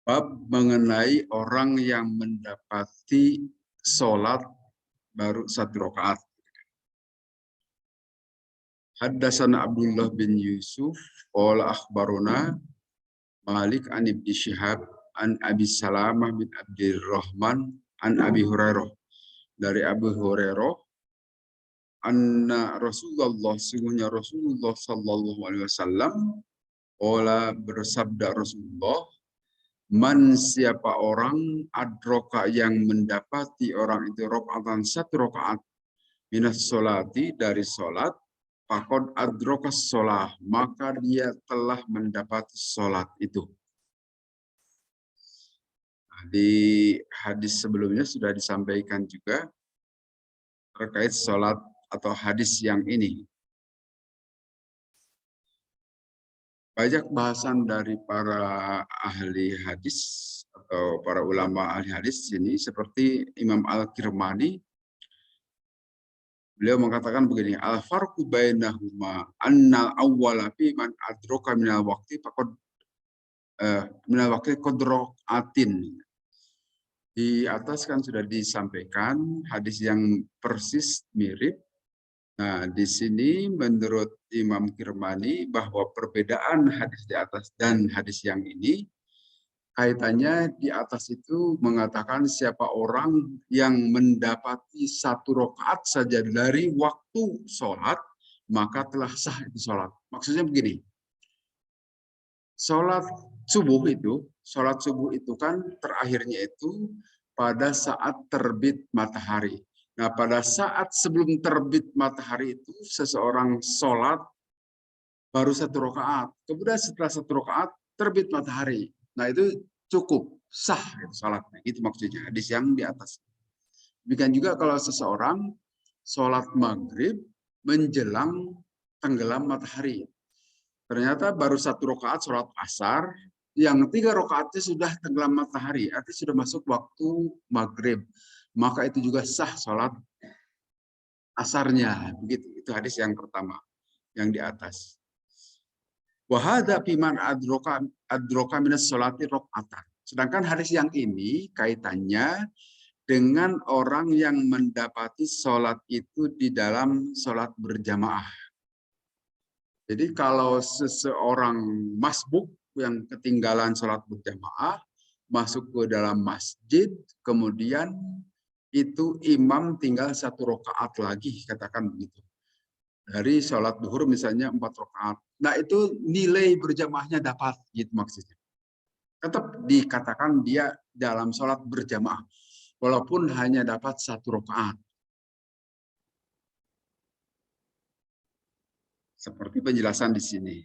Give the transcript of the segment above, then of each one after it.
Bab mengenai orang yang mendapati sholat baru 1 rakaat. Haddatsana Abdullah bin Yusuf, qala akhbaruna Malik an Ibnu Syihab an Abi Salamah bin Abdurrahman an Abi Hurairah. Dari Abu Hurairah, anna Rasulullah, sungguhnya Rasulullah sallallahu alaihi wasallam, qala bersabda Rasulullah, man siapa orang adroka yang mendapati orang itu rakaatan 1 rakaat minas sholati dari sholat, fakod adroka sholah, maka dia telah mendapati sholat itu. Di hadis sebelumnya sudah disampaikan juga terkait sholat atau hadis yang ini. Banyak bahasan dari para ahli hadis atau para ulama ahli hadis ini, seperti Imam Al-Kirmani. Beliau mengatakan begini, al-farqu bainahuma annal awwala fi man adroka minal waqti faqad minal waqti qadrokatin. Di atas kan sudah disampaikan hadis yang persis mirip. Nah, di sini menurut Imam Kirmani bahwa perbedaan hadis di atas dan hadis yang ini, kaitannya di atas itu mengatakan siapa orang yang mendapati 1 rakaat saja dari waktu sholat, maka telah sah itu sholat. Maksudnya begini, sholat subuh itu kan terakhirnya itu pada saat terbit matahari. Nah, pada saat sebelum terbit matahari itu seseorang sholat baru 1 rakaat. Kemudian setelah 1 rakaat terbit matahari. Nah, itu cukup sah itu sholatnya. Itu maksudnya hadis yang di atas. Demikian juga kalau seseorang sholat maghrib menjelang tenggelam matahari. Ternyata baru 1 rakaat sholat asar, yang 3 rakaatnya sudah tenggelam matahari, artinya sudah masuk waktu maghrib. Maka itu juga sah sholat asarnya. Begitu. Itu hadis yang pertama, yang di atas. Wahada piman adroka minas sholati rakaatan. Sedangkan hadis yang ini kaitannya dengan orang yang mendapati sholat itu di dalam sholat berjamaah. Jadi kalau seseorang masbuk yang ketinggalan sholat berjamaah, masuk ke dalam masjid, kemudian itu imam tinggal 1 rakaat lagi, katakan begitu. Dari sholat duhur misalnya 4 rakaat. Nah, itu nilai berjamaahnya dapat, gitu maksudnya. Tetap dikatakan dia dalam sholat berjamaah, walaupun hanya dapat 1 rakaat. Seperti penjelasan di sini.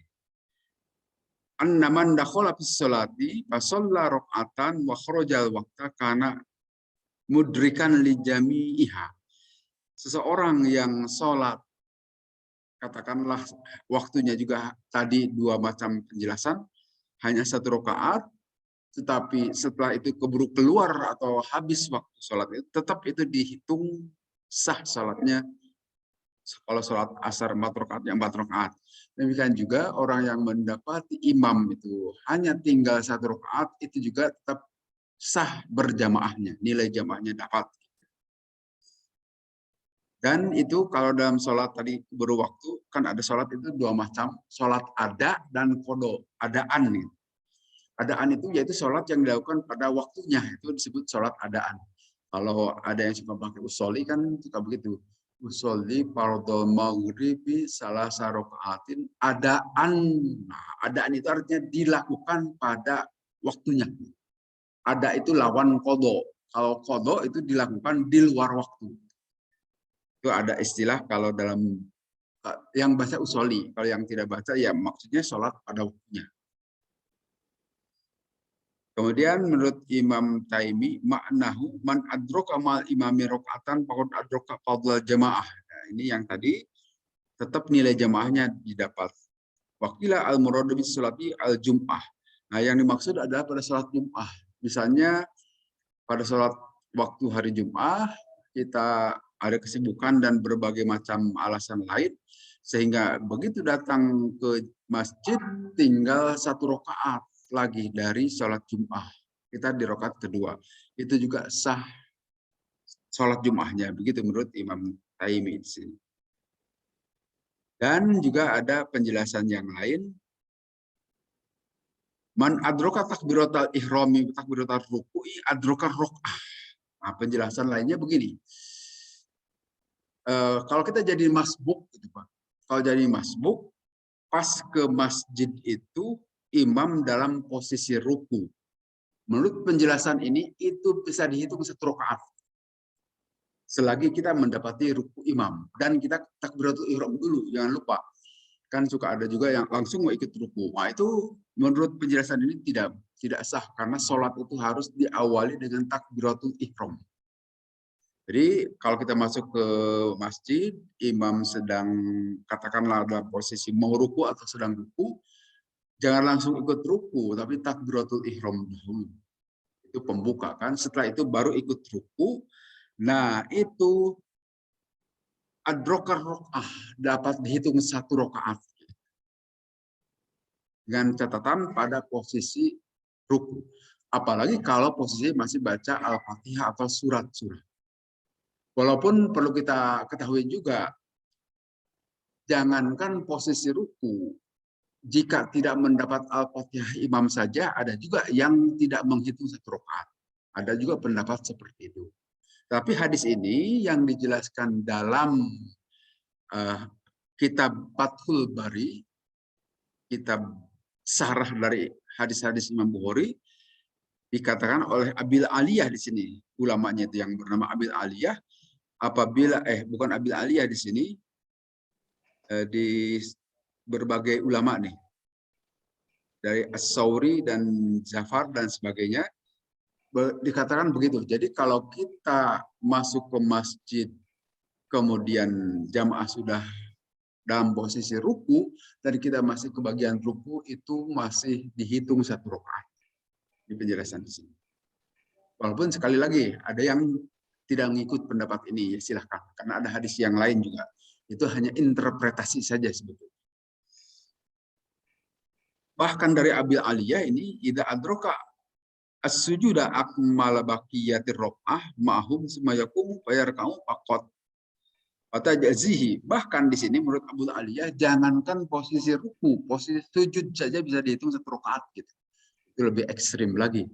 Annaman dakhala fis sholati fa shalla raka'atan wa kharajal waqta kana mudrikan li jami'iha. Seseorang yang sholat, katakanlah waktunya juga tadi 2 macam penjelasan, hanya 1 rakaat, tetapi setelah itu keburu keluar atau habis waktu sholat itu, tetap itu dihitung sah sholatnya. Kalau sholat asar 4 rakaat, yang 4 rakaat. Demikian juga orang yang mendapati imam itu hanya tinggal 1 rakaat, itu juga tetap sah berjamaahnya, nilai jamaahnya dapat. Dan itu kalau dalam sholat tadi berwaktu, kan ada sholat itu 2 macam, sholat ada dan kodo, adaan. Adaan itu yaitu sholat yang dilakukan pada waktunya, itu disebut sholat adaan. Kalau ada yang suka pakai usoli kan suka begitu. Usoli fardhu maghribi salah sarokaatin adaan. Nah, adaan itu artinya dilakukan pada waktunya. Ada itu lawan kodo. Kalau kodo itu dilakukan di luar waktu. Itu ada istilah kalau dalam yang baca usoli. Kalau yang tidak baca ya maksudnya sholat pada waktunya. Kemudian menurut Imam Taimi, maknahu man adroka mal imami rokatan pakut adroka fadla jamaah. Nah, ini yang tadi tetap nilai jamaahnya didapat. Wakila al-muradu bis sholati al-jum'ah. Nah, yang dimaksud adalah pada sholat Jum'ah. Misalnya pada sholat waktu hari Jum'ah, kita ada kesibukan dan berbagai macam alasan lain, sehingga begitu datang ke masjid tinggal 1 rakaat lagi dari sholat Jum'ah. kita di rakaat kedua. Itu juga sah sholat Jum'ahnya. Begitu menurut Imam Taimi di sini. Dan juga ada penjelasan yang lain. Man adroka takbiratal ihrami takbiratal ruku'i adroka rok'ah. Nah, penjelasan lainnya begini. Kalau kita jadi masbuk, gitu Pak. Kalau jadi masbuk, pas ke masjid itu imam dalam posisi ruku. Menurut penjelasan ini itu bisa dihitung 1 rakaat. Selagi kita mendapati ruku imam dan kita takbiratul ihram dulu, jangan lupa. Kan suka ada juga yang langsung mau ikut ruku. Nah, itu menurut penjelasan ini tidak sah karena sholat itu harus diawali dengan takbiratul ihram. Jadi kalau kita masuk ke masjid, imam sedang katakanlah dalam posisi mau ruku atau sedang ruku, jangan langsung ikut ruku, tapi takbiratul ihram dulu. Itu pembuka kan. Setelah itu baru ikut ruku. Nah itu adrokar rok'ah dapat dihitung 1 rakaat dengan catatan pada posisi ruku. Apalagi kalau posisi masih baca Al-Fatihah atau surat-surat. Walaupun perlu kita ketahui juga, jangankan posisi ruku, jika tidak mendapat Al-Fatihah imam saja, ada juga yang tidak menghitung 1 rakaat. Ada juga pendapat seperti itu. Tapi hadis ini yang dijelaskan dalam kitab Fathul Bari, kitab sarah dari hadis-hadis Imam Bukhari, dikatakan oleh Abil Aliyah di sini. Ulamanya itu yang bernama Abil Aliyah. Apabila bukan Abil Aliyah di sini, di berbagai ulama nih, dari As-Sauri dan Zafar dan sebagainya, dikatakan begitu. Jadi kalau kita masuk ke masjid kemudian jamaah sudah dalam posisi ruku dan kita masih ke bagian ruku, itu masih dihitung 1 rakaat. Di penjelasan di sini. Walaupun sekali lagi ada yang tidak mengikut pendapat ini, ya silahkan. Karena ada hadis yang lain juga. Itu hanya interpretasi saja sebetulnya. Bahkan dari Abil Aliyah ini, idza adroka as-sujuda akmala baqiyatir raq'ah ma'hum sumayakum fayarka'u faqat jazihi. Bahkan di sini menurut Abil Aliyah, jangankan posisi ruku, posisi sujud saja bisa dihitung 1 rakaat gitu. Itu lebih ekstrim lagi.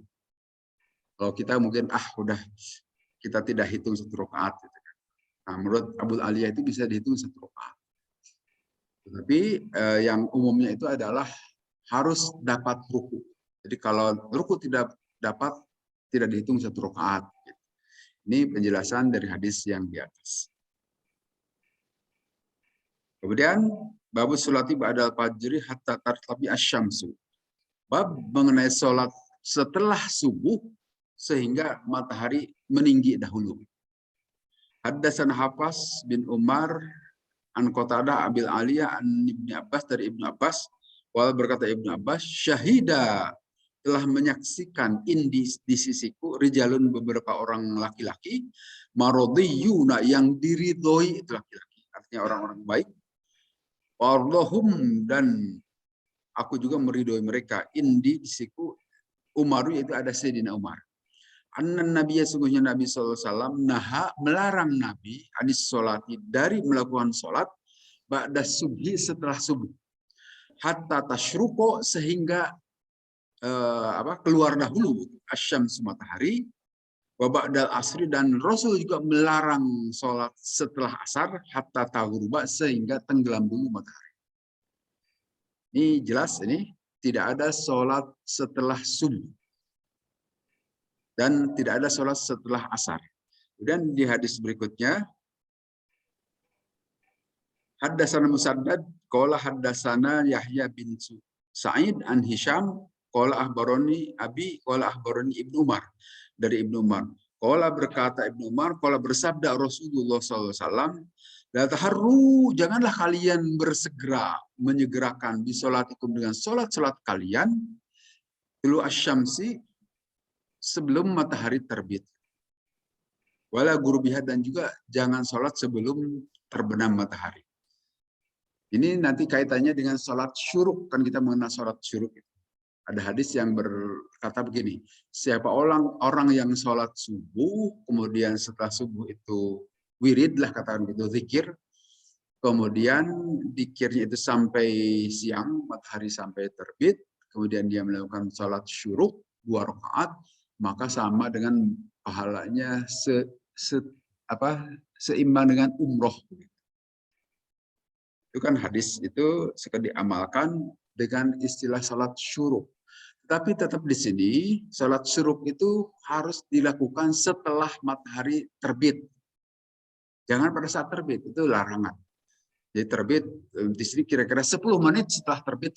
Kalau kita mungkin udah kita tidak hitung 1 rakaat gitu kan. Nah, menurut Abil Aliyah itu bisa dihitung 1 rakaat. Tetapi yang umumnya itu adalah harus dapat ruku. Jadi kalau ruku tidak dapat, tidak dihitung 1 rakaat. Ini penjelasan dari hadis yang di atas. Kemudian babus sholati ba'dal fajri hatta tartabi asyamsu. Bab mengenai sholat setelah subuh sehingga matahari meninggi dahulu. Haddatsana Hafs bin Umar an Qatadah Abil Aliyah an Ibnu Abbas dari Ibnu Abbas, wal berkata Ibnu Abbas, syahida telah menyaksikan di sisiku rijalun beberapa orang laki-laki marodiyuna yang diridhoi, itu laki-laki artinya orang-orang baik, wardhum dan aku juga meridhoi mereka, di sisiku Umaru, yaitu ada Sayyidina Umar. Annan Nabiya, sungguhnya Nabi SAW naha melarang Nabi anis sholati dari melakukan sholat ba'da subhi setelah subuh, hatta tashruqo sehingga keluar dahulu asyams matahari, wa ba'dal asri dan Rasul juga melarang sholat setelah asar hatta taghruba sehingga tenggelam dulu matahari. Ini jelas, ini tidak ada sholat setelah subuh dan tidak ada sholat setelah asar. Kemudian di hadis berikutnya, haddatsana Musaddad qala haddatsana Yahya bin Sa'id an Hisham qala akhbarani Abi qala akhbarani Ibnu Umar, dari Ibnu Umar. Qala berkata Ibnu Umar, qala bersabda Rasulullah SAW, la taharru, janganlah kalian bersegera menyegerakan di salatikum dengan salat-salat kalian tulu asyamsi sebelum matahari terbit. Wala gurubiha, dan juga jangan sholat sebelum terbenam matahari. Ini nanti kaitannya dengan sholat syuruk, kan kita mengenal sholat syuruk. Ada hadis yang berkata begini, siapa orang yang sholat subuh, kemudian setelah subuh itu wirid lah katakan gitu, zikir, kemudian zikirnya itu sampai siang, matahari sampai terbit, kemudian dia melakukan sholat syuruk 2 rakaat, maka sama dengan pahalanya seimbang dengan umroh. Itu kan hadis itu suka diamalkan dengan istilah sholat syuruk. Tapi tetap di sini, sholat syuruk itu harus dilakukan setelah matahari terbit. Jangan pada saat terbit, itu larangan. Jadi terbit, di sini kira-kira 10 menit setelah terbit.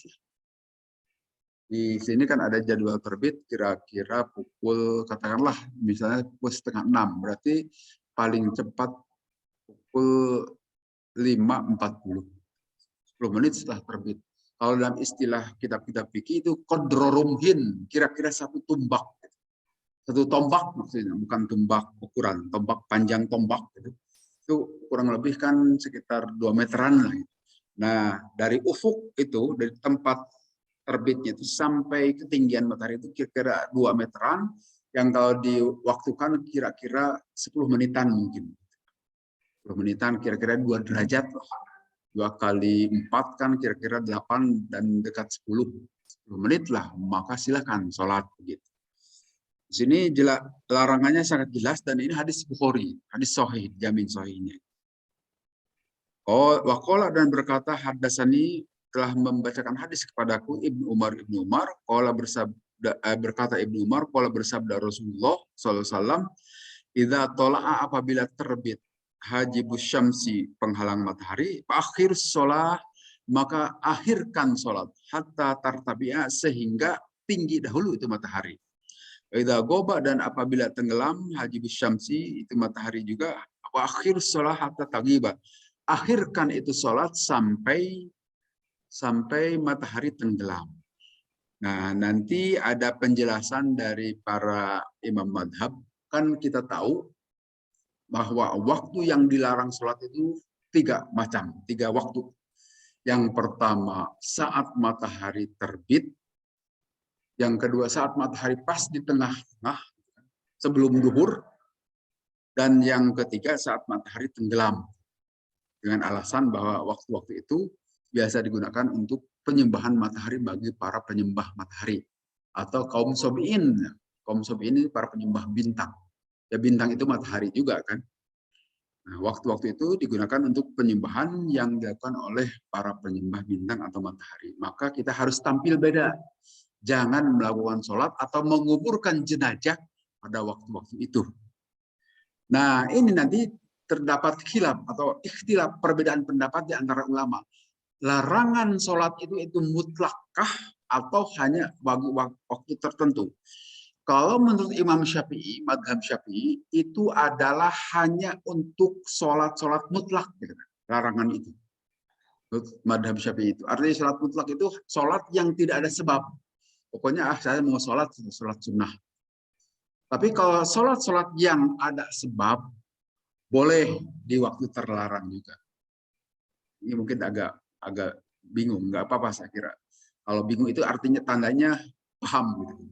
Di sini kan ada jadwal terbit, kira-kira pukul, katakanlah misalnya pukul 5:30. Berarti paling cepat pukul 5:40. 10 menit setelah terbit. Kalau dalam istilah kitab-kitab fikih itu qadrorumhin, kira-kira 1 tombak. 1 tombak maksudnya, bukan tombak ukuran, tombak panjang tombak. Itu kurang lebih kan sekitar 2 meteran lah. Nah, dari ufuk itu, dari tempat terbitnya itu sampai ketinggian matahari itu kira-kira 2 meteran, yang kalau diwaktukan kira-kira 10 menitan mungkin. 10 menitan kira-kira 2 derajat loh. 2 kali 4 kan kira-kira 8 dan dekat 10 menit lah, maka silakan sholat begitu. Di sini larangannya sangat jelas dan ini hadis Bukhari, hadis sahih, jamin sahihnya. Oh, waqala dan berkata hadasani telah membacakan hadis kepadaku Ibnu Umar qala berkata Ibnu Umar qala bersabda Rasulullah sallallahu alaihi wasallam, idza tala'a apabila terbit hajibus syamsi penghalang matahari, akhir sholat maka akhirkan sholat hatta tartabi'a sehingga tinggi dahulu itu matahari. Idza goba dan apabila tenggelam hajibus syamsi itu matahari juga, akhir sholat hatta tagiba, akhirkan itu sholat sampai matahari tenggelam. Nah, nanti ada penjelasan dari para imam madhab, kan kita tahu bahwa waktu yang dilarang sholat itu 3 macam, 3 waktu. Yang pertama saat matahari terbit, yang kedua saat matahari pas di tengah-tengah sebelum zuhur, dan yang ketiga saat matahari tenggelam. Dengan alasan bahwa waktu-waktu itu biasa digunakan untuk penyembahan matahari bagi para penyembah matahari atau kaum sobiin. Kaum sobiin ini para penyembah bintang. Ya bintang itu matahari juga kan. Nah, waktu-waktu itu digunakan untuk penyembahan yang dilakukan oleh para penyembah bintang atau matahari. Maka kita harus tampil beda. Jangan melakukan sholat atau menguburkan jenazah pada waktu-waktu itu. Nah, ini nanti terdapat khilaf atau ikhtilaf, perbedaan pendapat di antara ulama. Larangan sholat itu mutlakkah atau hanya bagi waktu tertentu? Kalau menurut Imam Syafi'i, madhab Syafi'i, itu adalah hanya untuk sholat-sholat mutlak. Gitu. Larangan itu. Madhab Syafi'i itu. Artinya sholat mutlak itu sholat yang tidak ada sebab. Pokoknya saya mau sholat sunnah. Tapi kalau sholat-sholat yang ada sebab, boleh di waktu terlarang juga. Ini mungkin agak bingung, nggak apa-apa saya kira. Kalau bingung itu artinya tandanya paham gitu.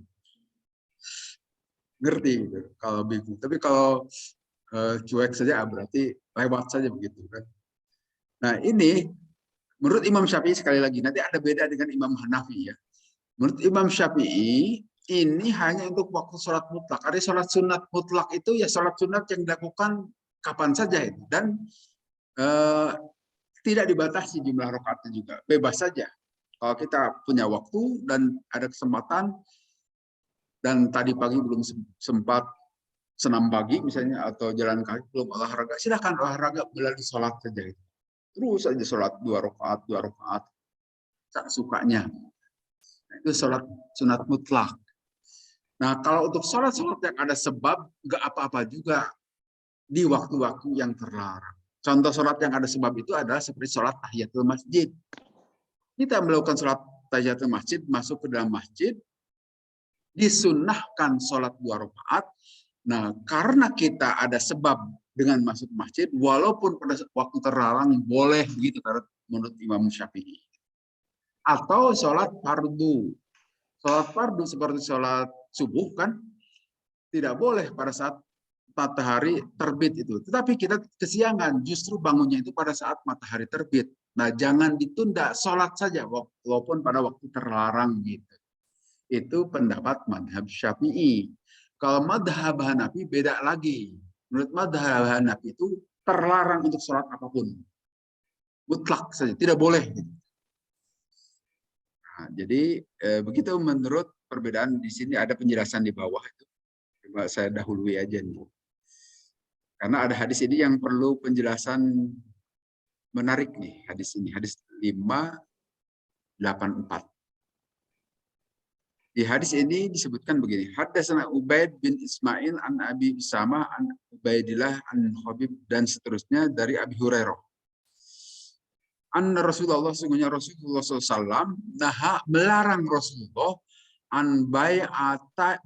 Ngerti gitu kalau bingung. Tapi kalau cuek saja berarti lewat saja begitu kan. Nah, ini menurut Imam Syafi'i sekali lagi nanti ada beda dengan Imam Hanafi ya. Menurut Imam Syafi'i ini hanya untuk waktu sholat mutlak. Ada sholat sunat mutlak itu ya sholat sunat yang dilakukan kapan saja itu dan tidak dibatasi jumlah rakaatnya juga, bebas saja. Kalau kita punya waktu dan ada kesempatan dan tadi pagi belum sempat senam pagi misalnya atau jalan kaki belum olahraga, silakan olahraga melalui sholat saja. Terus saja sholat 2 rakaat tak sukanya. Itu sholat sunat mutlak. Nah, kalau untuk sholat yang ada sebab, nggak apa-apa juga di waktu-waktu yang terlarang. Contoh sholat yang ada sebab itu adalah seperti sholat tahiyatul masjid. Kita melakukan sholat tahiyatul masjid, masuk ke dalam masjid, disunnahkan sholat 2 rakaat. Nah, karena kita ada sebab dengan masuk masjid, walaupun pada waktu terlarang boleh begitu menurut Imam Syafi'i. Atau sholat fardu. Sholat fardu seperti sholat subuh kan tidak boleh pada saat matahari terbit itu. Tetapi kita kesiangan, justru bangunnya itu pada saat matahari terbit. Nah, jangan ditunda, sholat saja walaupun pada waktu terlarang gitu. Itu pendapat madhab Syafi'i. Kalau madhab Hanafi beda lagi. Menurut madhab Hanafi itu terlarang untuk sholat apapun. Mutlak saja, tidak boleh. Nah, jadi begitu menurut perbedaan di sini ada penjelasan di bawah itu. Coba saya dahului aja nih. Karena ada hadis ini yang perlu penjelasan menarik nih, hadis ini. Hadis 584. Di hadis ini disebutkan begini. Haddatsana Ubaid bin Ismail an Abi Usamah an Ubaidillah an Habib dan seterusnya dari Abi Hurairah. Anna Rasulullah, sungguhnya Rasulullah SAW melarang Rasulullah an bai'ata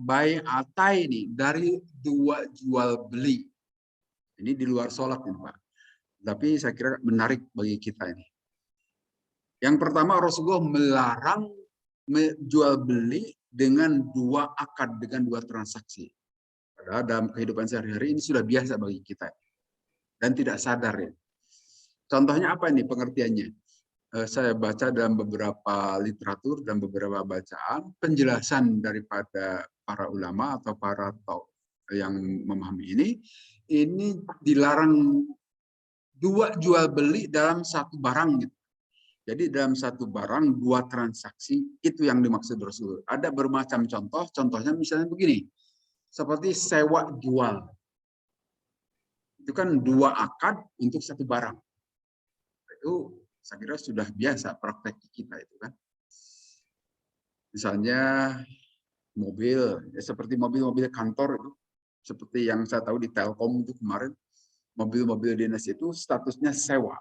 ini dari dua jual beli. Ini di luar sholat ini Pak. Tapi saya kira menarik bagi kita ini. Yang pertama Rasulullah melarang jual beli dengan dua akad, dengan dua transaksi. Padahal dalam kehidupan sehari-hari ini sudah biasa bagi kita. Dan tidak sadar ya. Contohnya apa ini pengertiannya? Saya baca dalam beberapa literatur dan beberapa bacaan penjelasan daripada para ulama atau para yang memahami ini dilarang dua jual beli dalam satu barang gitu. Jadi dalam satu barang dua transaksi itu yang dimaksud Rasul. Ada bermacam contoh, contohnya misalnya begini. Seperti sewa jual. Itu kan dua akad untuk satu barang. Itu saya kira sudah biasa praktek kita itu kan. Misalnya mobil, ya seperti mobil-mobil kantor itu, seperti yang saya tahu di Telkom itu kemarin, mobil-mobil dinas itu statusnya sewa.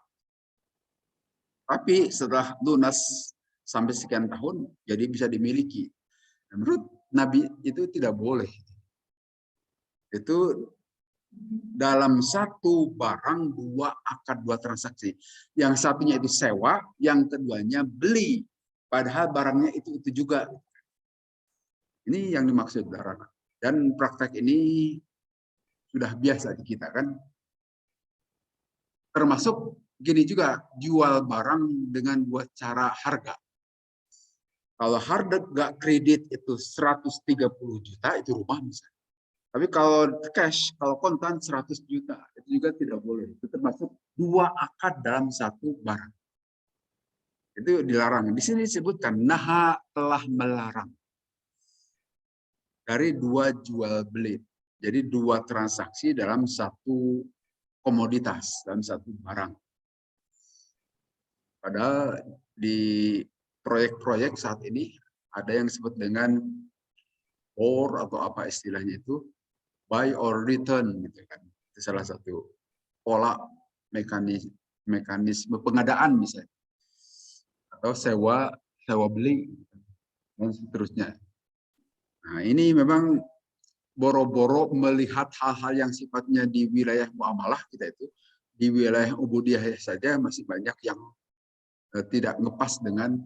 Tapi setelah lunas sampai sekian tahun, jadi bisa dimiliki. Menurut Nabi itu tidak boleh. Itu dalam satu barang dua akad dua transaksi. Yang satunya itu sewa, yang keduanya beli. Padahal barangnya itu juga. Ini yang dimaksud larangan. Dan praktek ini sudah biasa di kita kan. Termasuk gini juga, jual barang dengan dua cara harga. Kalau harga nggak kredit itu 130 juta, itu rumah misalnya. Tapi kalau cash, kalau kontan 100 juta, itu juga tidak boleh. Itu termasuk dua akad dalam satu barang. Itu dilarang. Di sini disebutkan, naha telah melarang. Dari dua jual beli. Jadi dua transaksi dalam satu komoditas, dalam satu barang. Padahal di proyek-proyek saat ini ada yang disebut dengan BOR atau apa istilahnya itu, buy or return gitu kan. Itu salah satu pola mekanisme pengadaan misalnya. Atau sewa beli dan seterusnya. Nah, ini memang boro-boro melihat hal-hal yang sifatnya di wilayah muamalah kita itu, di wilayah ubudiyah saja masih banyak yang tidak ngepas dengan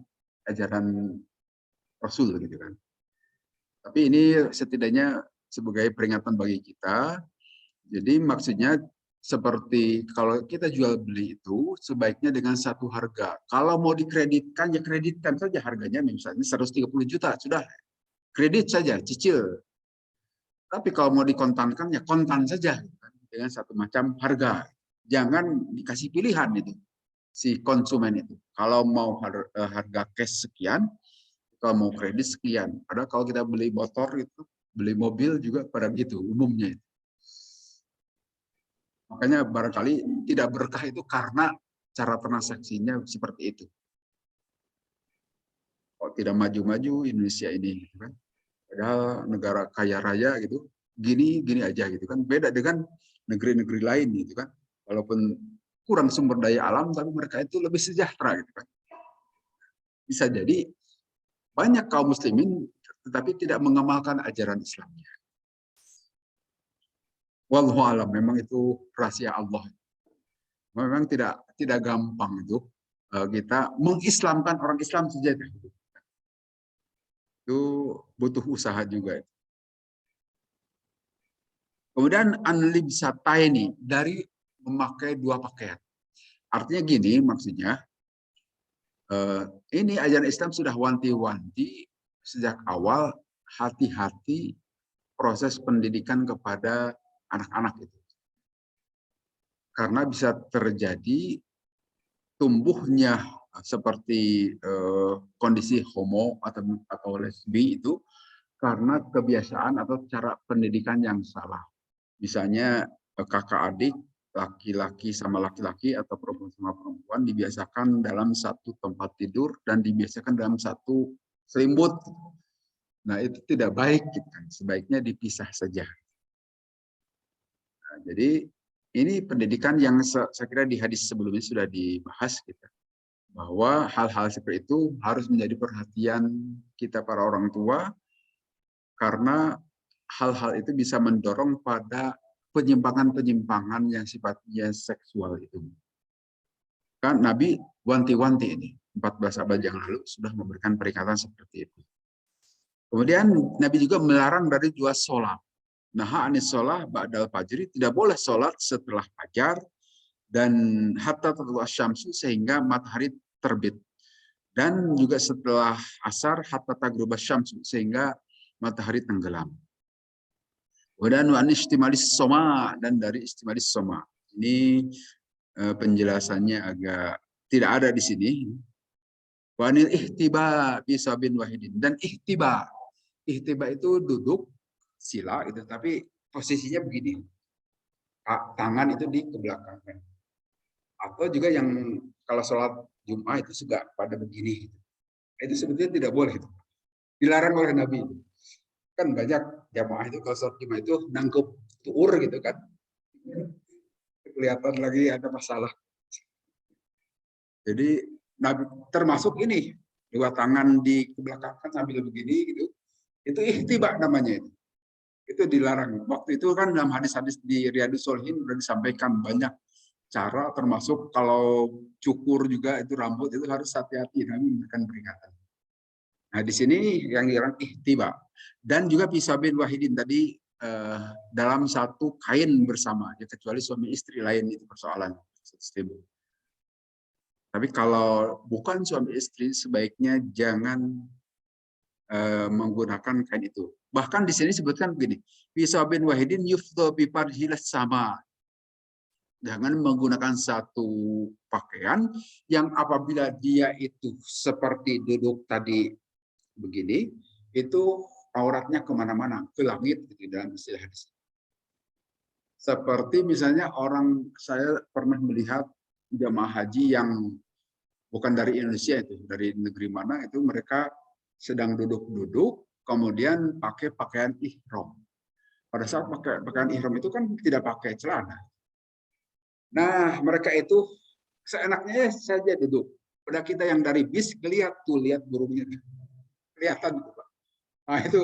ajaran Rasul gitu kan. Tapi ini setidaknya sebagai peringatan bagi kita. Jadi maksudnya seperti kalau kita jual beli itu sebaiknya dengan satu harga. Kalau mau dikreditkan ya kreditkan saja harganya misalnya 130 juta sudah kredit saja cicil. Tapi kalau mau dikontankan ya kontan saja dengan satu macam harga. Jangan dikasih pilihan itu si konsumen itu. Kalau mau harga cash sekian, kalau mau kredit sekian. Padahal kalau kita beli motor itu, beli mobil juga pada gitu umumnya. Makanya barangkali tidak berkah itu karena cara transaksinya seperti itu. Kalau tidak maju-maju Indonesia ini, kan? Padahal negara kaya raya gitu, gini aja gitu kan. Beda dengan negeri-negeri lain gitu kan. Walaupun kurang sumber daya alam, tapi mereka itu lebih sejahtera gitu kan. Bisa jadi banyak kaum muslimin tetapi tidak mengamalkan ajaran Islamnya. Wallahu alam, memang itu rahasia Allah. Memang tidak gampang itu kita mengislamkan orang Islam saja. Itu butuh usaha juga. Kemudian anlibsata ini dari memakai dua pakaian. Artinya gini maksudnya, ini ajaran Islam sudah wanti-wanti sejak awal, hati-hati proses pendidikan kepada anak-anak itu. Karena bisa terjadi tumbuhnya seperti kondisi homo atau lesbi itu karena kebiasaan atau cara pendidikan yang salah. Misalnya kakak adik, laki-laki sama laki-laki atau perempuan sama perempuan dibiasakan dalam satu tempat tidur dan dibiasakan dalam satu selimut. Nah, itu tidak baik, gitu kan. Sebaiknya dipisah saja. Nah, jadi ini pendidikan yang saya kira di hadis sebelumnya sudah dibahas kita, bahwa hal-hal seperti itu harus menjadi perhatian kita para orang tua karena hal-hal itu bisa mendorong pada penyimpangan-penyimpangan yang sifatnya seksual itu. Kan Nabi wanti-wanti ini, 14 abad yang lalu sudah memberikan peringatan seperti itu. Kemudian Nabi juga melarang dari dua sholat. Naha anis sholat ba'dal fajri, tidak boleh sholat setelah fajar dan hatta tatlu asyamsu sehingga matahari terbit. Dan juga setelah asar hatta taghrub asyamsu sehingga matahari tenggelam. Kemudian wa istimalis soma dan dari istimalis soma. Ini penjelasannya agak tidak ada di sini. Wa anil ihtiba bisabin wahidin dan ihtiba. Ihtiba itu duduk sila itu tapi posisinya begini. Tangan itu di kebelakangan. Atau juga yang kalau sholat Jumat itu juga pada begini. Itu sebetulnya tidak boleh. Dilarang oleh Nabi. Kan banyak jamaah itu kalau sholat Jumat itu nangkep tuur gitu kan. Kelihatan lagi ada masalah. Jadi Nabi termasuk ini dua tangan di belakang sambil begini gitu. Itu ihtiba namanya itu. Itu dilarang. Waktu itu kan dalam hadis-hadis di Riyadhus Shalihin sudah disampaikan banyak cara, termasuk kalau cukur juga itu rambut itu harus hati-hati, Nabi memberikan peringatan. Nah di sini yang dilarang ihtiba dan juga pisabin wahidin tadi dalam satu kain bersama, ya, kecuali suami istri lain itu persoalan. Tapi kalau bukan suami istri sebaiknya jangan menggunakan kain itu. Bahkan di sini disebutkan begini, pisabin wahidin yufdho biparhilas sama. Jangan menggunakan satu pakaian yang apabila dia itu seperti duduk tadi begini, itu auratnya kemana-mana, ke langit gitu, dalam istilah hadis. Seperti misalnya saya pernah melihat jamaah haji yang bukan dari Indonesia itu, dari negeri mana itu mereka sedang duduk-duduk, kemudian pakai pakaian ihram. Pada saat pakai pakaian ihram itu kan tidak pakai celana. Nah, mereka itu seenaknya saja duduk. Udah kita yang dari bis lihat burungnya. Kelihatan gitu, Pak. Nah, itu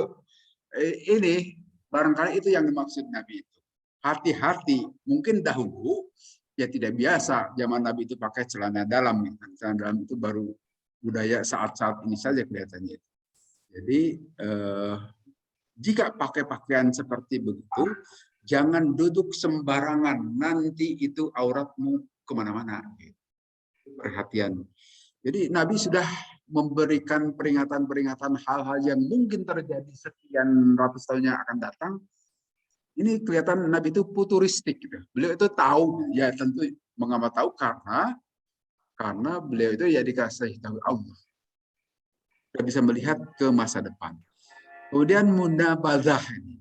ini barangkali itu yang dimaksud Nabi itu. Hati-hati, mungkin dahulu ya tidak biasa zaman Nabi itu pakai celana dalam. Celana dalam itu baru budaya saat-saat ini saja kelihatannya. Jadi jika pakai pakaian seperti begitu, jangan duduk sembarangan, nanti itu auratmu kemana-mana. Perhatian. Jadi Nabi sudah memberikan peringatan-peringatan hal-hal yang mungkin terjadi sekian ratus tahun yang akan datang. Ini kelihatan Nabi itu futuristik. Gitu. Beliau itu tahu, ya tentu mengapa tahu karena beliau itu ya dikasih tahu Allah. Dia bisa melihat ke masa depan. Kemudian munabadah ini.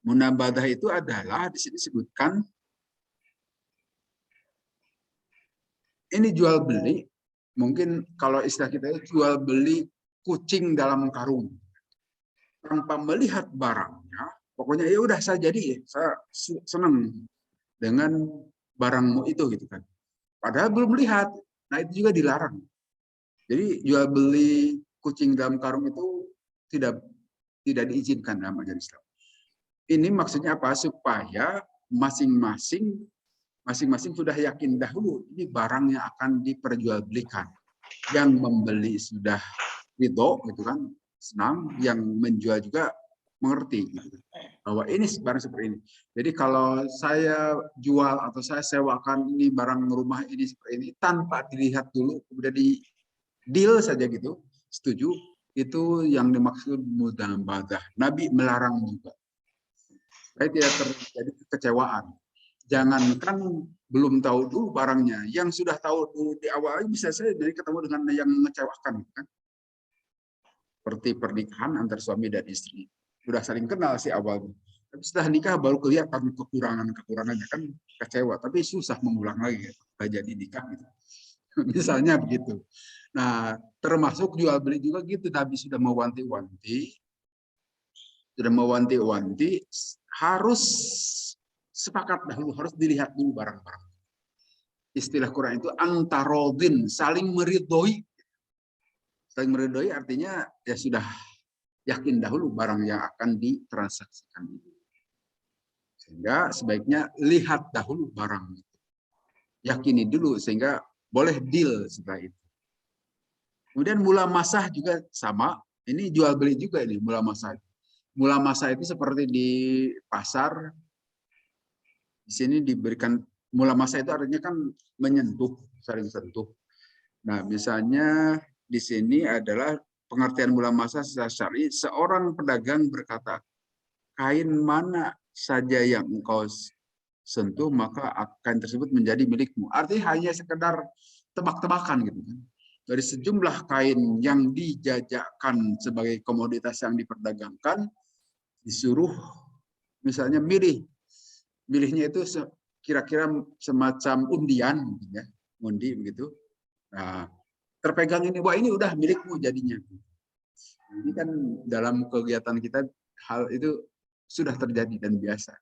Munabadah itu adalah di sini disebutkan ini jual beli, mungkin kalau istilah kita itu jual beli kucing dalam karung. Tanpa melihat barangnya, pokoknya ya udah saya jadi, saya senang dengan barangmu itu gitu kan. Padahal belum lihat. Nah, itu juga dilarang. Jadi jual beli kucing dalam karung itu tidak diizinkan dalam ajaran Islam. Ini maksudnya apa? Supaya masing-masing sudah yakin dahulu ini barang yang akan diperjualbelikan. Yang membeli sudah ridho gitu kan, senang, yang menjual juga mengerti gitu, bahwa ini barang seperti ini. Jadi kalau saya jual atau saya sewakan ini barang rumah ini seperti ini tanpa dilihat dulu, kemudian di deal saja gitu, setuju, itu yang dimaksud mudabadah. Nabi melarang juga. Supaya tidak terjadi kekecewaan. Jangankan belum tahu dulu barangnya, yang sudah tahu dulu di awal bisa saja jadi ketemu dengan yang mengecewakan, kan? Seperti pernikahan antar suami dan istri. Sudah saling kenal si awalnya. Tapi setelah nikah baru kelihatan kekurangannya, kan kecewa. Tapi susah mengulang lagi, ya. Jadi nikah gitu. Misalnya begitu. Nah, termasuk jual beli juga gitu. Nabi sudah mewanti-wanti, harus sepakat dahulu, harus dilihat dulu barang-barang. Istilah Quran itu antarodin, saling meridhoi. Saling meridhoi artinya ya sudah yakin dahulu barang yang akan ditransaksikan itu. Sehingga sebaiknya lihat dahulu barang itu. Yakini dulu sehingga boleh deal setelah itu. Kemudian mula masah juga sama. Ini jual beli juga ini mula masah. Mula masah itu seperti di pasar. Di sini diberikan mula masah itu artinya kan menyentuh, saling sentuh. Nah, misalnya di sini adalah pengertian mula masah secara syar'i, seorang pedagang berkata, kain mana saja yang engkau sentuh maka kain tersebut menjadi milikmu. Artinya hanya sekedar tebak-tebakan gitu kan. Dari sejumlah kain yang dijajakan sebagai komoditas yang diperdagangkan, disuruh misalnya milihnya itu kira-kira semacam undian, ya, undi begitu. Nah, terpegang ini, wah ini udah milikmu jadinya. Ini kan dalam kegiatan kita hal itu sudah terjadi dan biasa.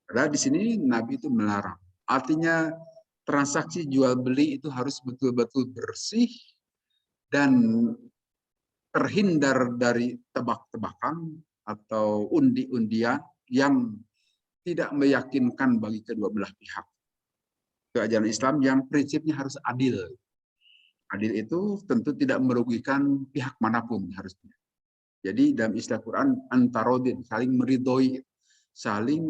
Padahal di sini Nabi itu melarang. Artinya transaksi jual beli itu harus betul-betul bersih dan terhindar dari tebak-tebakan atau undi-undian yang tidak meyakinkan bagi kedua belah pihak. Itu ajaran Islam yang prinsipnya harus adil. Adil itu tentu tidak merugikan pihak manapun harusnya. Jadi dalam istilah Quran antarodin, saling meridhoi, saling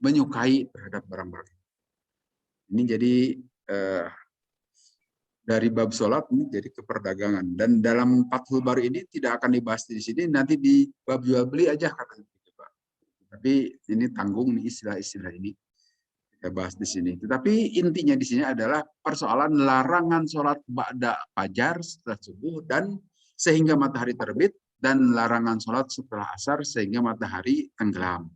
menyukai terhadap barang-barang. Ini jadi dari bab sholat ini jadi keperdagangan. Dan dalam Fathul Bari ini tidak akan dibahas di sini, nanti di bab jual beli aja katanya. Tapi ini tanggung nih istilah-istilah ini kita bahas di sini. Tetapi intinya di sini adalah persoalan larangan sholat ba'da fajar setelah subuh dan sehingga matahari terbit, dan larangan sholat setelah asar sehingga matahari tenggelam.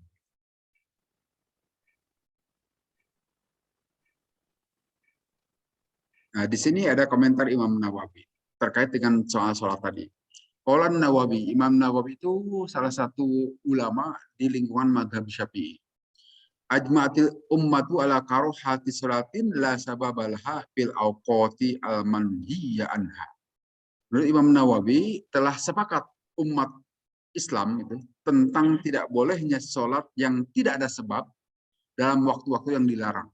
Nah, di sini ada komentar Imam Nawawi terkait dengan soal sholat tadi. Qolan Nawawi, Imam Nawawi itu salah satu ulama di lingkungan mazhab Syafi'i. Ajma'atil ummatu ala karuhati sholatin la sababalha fil awqati al-manhiya anha. Menurut Imam Nawawi telah sepakat umat Islam itu tentang tidak bolehnya sholat yang tidak ada sebab dalam waktu-waktu yang dilarang.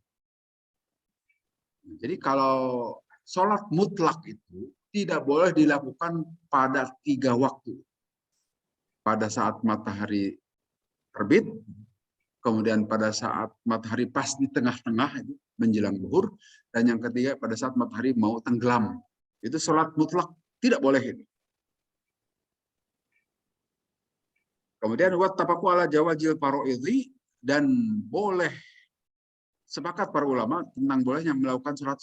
Jadi kalau sholat mutlak itu tidak boleh dilakukan pada 3 waktu. Pada saat matahari terbit, kemudian pada saat matahari pas di tengah-tengah menjelang zuhur, dan yang ketiga pada saat matahari mau tenggelam. Itu sholat mutlak tidak boleh itu. Kemudian wattafaqu ala jawazil faraidhi, dan boleh sepakat para ulama tentang bolehnya melakukan sholat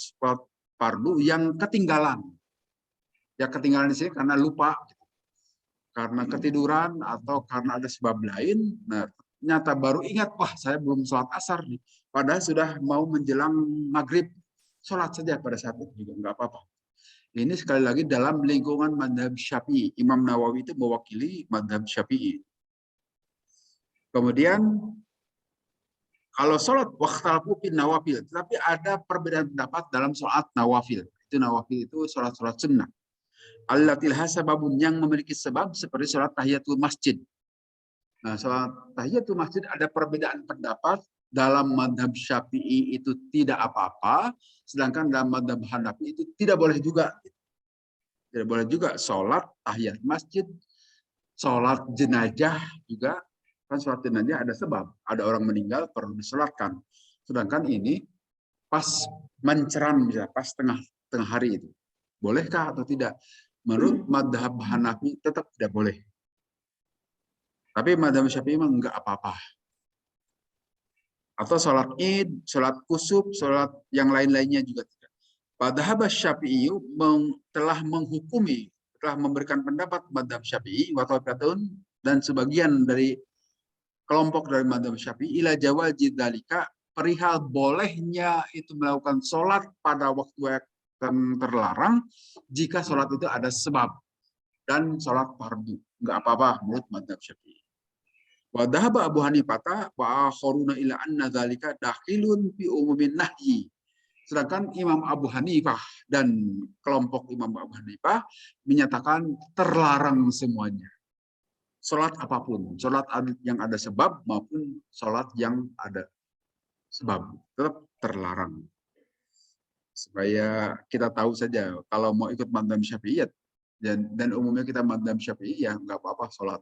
fardu yang ketinggalan. Ya ketinggalan di sini karena lupa, karena ketiduran atau karena ada sebab lain. Nah, nyata baru ingat, wah saya belum sholat asar nih. Padahal sudah mau menjelang maghrib. Sholat saja pada saat itu juga nggak apa-apa. Ini sekali lagi dalam lingkungan mazhab Syafi'i. Imam Nawawi itu mewakili mazhab Syafi'i. Kemudian kalau sholat waqtalafu fin nawafil, tetapi ada perbedaan pendapat dalam sholat nawafil. Itu nawafil itu sholat-sholat sunnah. Allatil hasababun, yang memiliki sebab seperti sholat tahiyatul masjid. Nah, sholat tahiyatul masjid ada perbedaan pendapat. Dalam mazhab Syafi'i itu tidak apa-apa, sedangkan dalam mazhab Hanafi itu tidak boleh juga. Tidak boleh juga sholat tahiyat masjid, sholat jenazah juga. Kan sholat jenazah ada sebab, ada orang meninggal perlu disolatkan. Sedangkan ini pas menceram, misalnya pas tengah hari itu, bolehkah atau tidak? Menurut madhab Hanafi tetap tidak boleh. Tapi madhab Syafi'i memang enggak apa-apa. Atau sholat id, sholat kusuf, sholat yang lain-lainnya juga tidak. Madhab Syafi'i telah menghukumi, telah memberikan pendapat madhab Syafi'i, dan sebagian dari kelompok dari madhab Syafi'i ila jawazi dzalika, perihal bolehnya itu melakukan sholat pada waktu yang terlarang jika sholat itu ada sebab dan sholat fardu, nggak apa-apa menurut madhab Syafi'i. Wa dhahaba Abu Hanifah wa akharuna ila anna dzalika dakhilun fi umumin nahyi. Sedangkan Imam Abu Hanifah dan kelompok Imam Abu Hanifah menyatakan terlarang semuanya. Sholat apapun, sholat yang ada sebab maupun sholat yang ada sebab, tetap terlarang. Supaya kita tahu saja, kalau mau ikut madhab Syafi'iyat, dan umumnya kita madhab Syafi'i, ya nggak apa-apa sholat.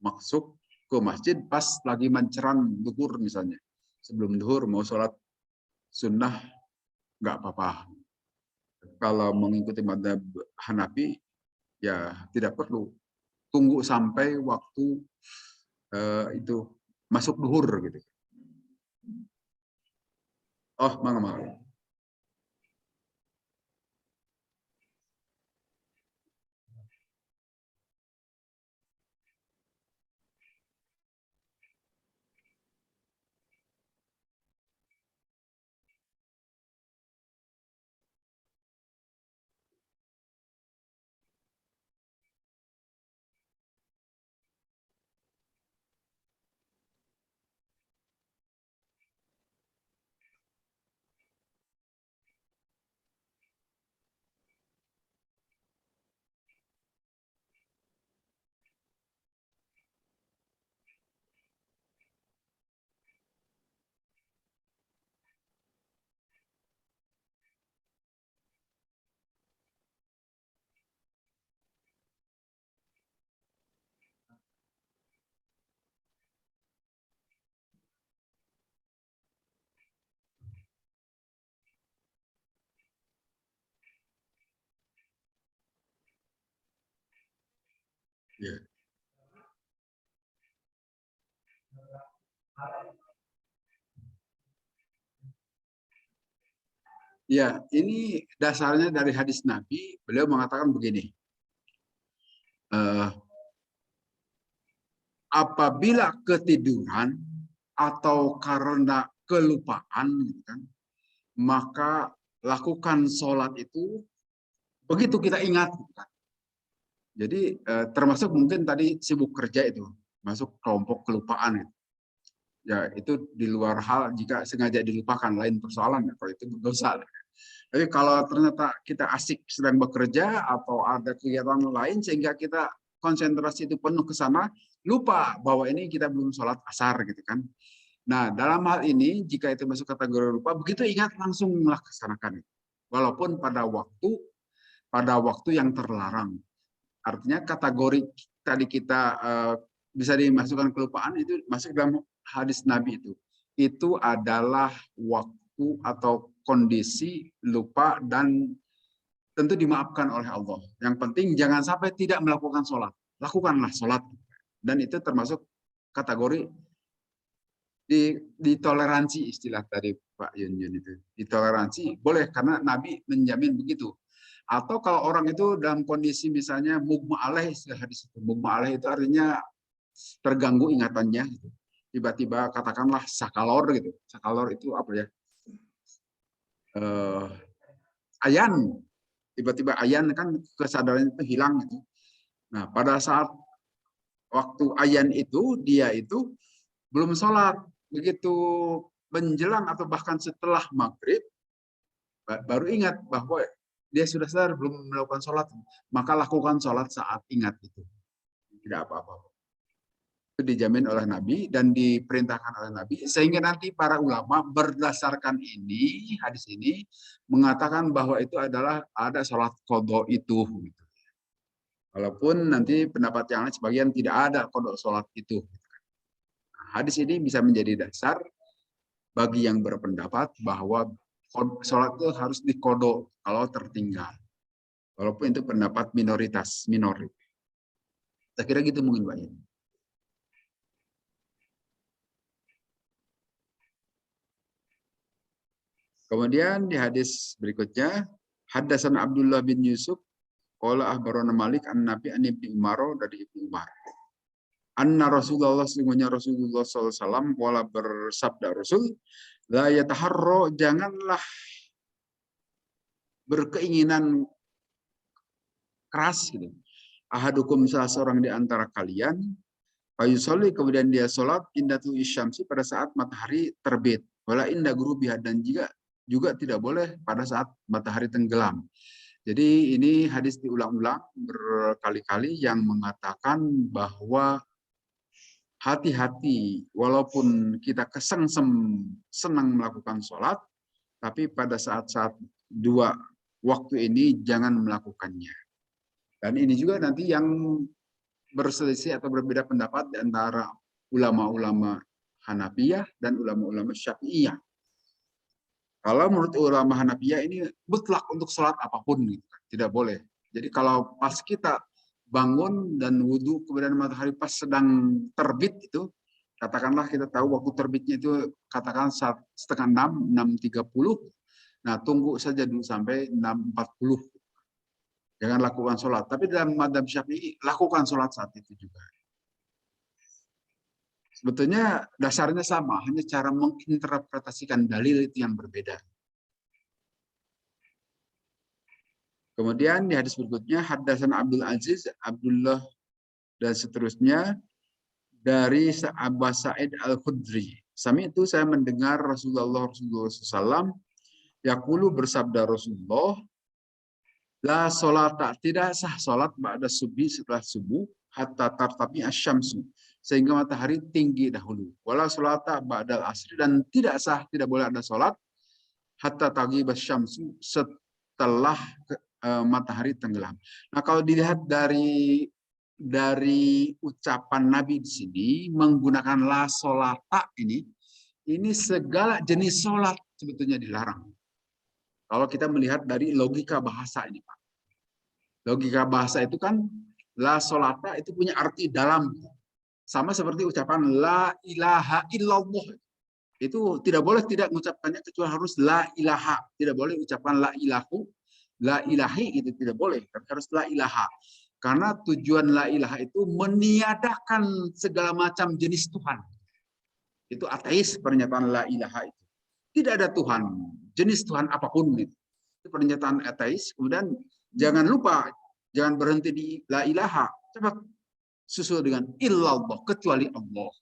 Masuk ke masjid pas lagi menceram duhur misalnya. Sebelum duhur mau sholat sunnah, nggak apa-apa. Kalau mengikuti madhab Hanafi, ya tidak perlu. Tunggu sampai waktu itu masuk duhur gitu. Oh, mangga. Ya. Ya, ini dasarnya dari hadis Nabi. Beliau mengatakan begini, apabila ketiduran atau karena kelupaan, gitu kan, maka lakukan sholat itu begitu kita ingat. Gitu kan. Jadi termasuk mungkin tadi sibuk kerja itu, masuk kelompok kelupaan. Gitu. Ya itu di luar hal jika sengaja dilupakan, lain persoalan. Ya, kalau itu berdosa. Tapi kalau ternyata kita asik sedang bekerja atau ada kegiatan lain sehingga kita konsentrasi itu penuh ke sana, lupa bahwa ini kita belum sholat asar gitu kan. Nah, dalam hal ini jika itu masuk kategori lupa, begitu ingat langsung melaksanakan itu. Walaupun pada waktu yang terlarang. Artinya kategori tadi kita bisa dimasukkan kelupaan itu masuk dalam hadis Nabi itu. Itu adalah waktu atau kondisi lupa dan tentu dimaafkan oleh Allah. Yang penting jangan sampai tidak melakukan sholat. Lakukanlah sholat. Dan itu termasuk kategori ditoleransi, istilah tadi Pak Yun itu. Ditoleransi boleh karena Nabi menjamin begitu. Atau kalau orang itu dalam kondisi misalnya mugma alaih, istilah hadis itu. Mugma alaih itu artinya terganggu ingatannya. Gitu. Tiba-tiba katakanlah sakalor gitu. Sakalor itu apa ya? Ayan. Tiba-tiba ayan kan kesadaran itu hilang gitu. Nah, pada saat waktu ayan itu dia itu belum sholat, begitu menjelang atau bahkan setelah maghrib baru ingat bahwa dia sudah sadar belum melakukan sholat, maka lakukan sholat saat ingat itu, tidak apa-apa. Itu dijamin oleh Nabi dan diperintahkan oleh Nabi sehingga nanti para ulama berdasarkan ini hadis ini mengatakan bahwa itu adalah ada sholat qadha itu. Walaupun nanti pendapat yang lain sebagian tidak ada kodok sholat itu. Hadis ini bisa menjadi dasar bagi yang berpendapat bahwa sholat itu harus dikodok kalau tertinggal. Walaupun itu pendapat minoritas. Saya kira gitu mungkin Pak. Kemudian di hadis berikutnya, Haddasan Abdullah bin Yusuf, qala akhbarana Malik an Nabi an Ibnu Umar dari Ibnu Umar. Anna Rasulullah sesungguhnya Rasulullah SAW wala bersabda Rasul, la yataharro, janganlah berkeinginan keras gitu. Ahadukum salah seorang di antara kalian, fayusolli, kemudian dia sholat indatu isyamsi pada saat matahari terbit. Wala inda gurubiha, dan juga tidak boleh pada saat matahari tenggelam. Jadi ini hadis diulang-ulang berkali-kali yang mengatakan bahwa hati-hati, walaupun kita kesengsem senang melakukan sholat, tapi pada saat-saat dua waktu ini jangan melakukannya. Dan ini juga nanti yang berselisih atau berbeda pendapat di antara ulama-ulama Hanafiyah dan ulama-ulama Syafi'iyah. Kalau menurut ulama Hanafiyah ini mutlak untuk sholat apapun, gitu. Tidak boleh. Jadi kalau pas kita bangun dan wudhu, kemudian matahari pas sedang terbit itu, katakanlah kita tahu waktu terbitnya itu katakan saat setengah 6, 6.30, nah tunggu saja dulu sampai 6.40. Jangan lakukan sholat. Tapi dalam mazhab Syafi'i, lakukan sholat saat itu juga. Sebetulnya dasarnya sama, hanya cara menginterpretasikan dalil itu yang berbeda. Kemudian di hadis berikutnya, Haddasan Abdul Aziz, Abdullah, dan seterusnya, dari Abu Sa'id Al-Khudri. Sami itu saya mendengar Rasulullah SAW, yaqulu, bersabda Rasulullah, la sholata, tidak sah sholat ba'da subuh, setelah subuh, hatta tartabi asyamsu, sehingga matahari tinggi dahulu. Wala sholata ba'dal asri, dan tidak sah, tidak boleh ada sholat hatta taghib asyamsu, setelah matahari tenggelam. Nah, kalau dilihat dari ucapan Nabi di sini menggunakan la sholata ini segala jenis sholat sebetulnya dilarang. Kalau kita melihat dari logika bahasa ini, Pak. Logika bahasa itu kan la sholata itu punya arti dalam. Sama seperti ucapan la ilaha illallah. Itu tidak boleh tidak mengucapkannya kecuali harus la ilaha. Tidak boleh ucapan la ilahu, la ilahi, itu tidak boleh. Tapi harus la ilaha. Karena tujuan la ilaha itu meniadakan segala macam jenis Tuhan. Itu ateis pernyataan la ilaha itu. Tidak ada Tuhan, jenis Tuhan apapun itu. Itu pernyataan ateis. Kemudian jangan lupa, jangan berhenti di la ilaha. Coba susul dengan illallah, kecuali Allah.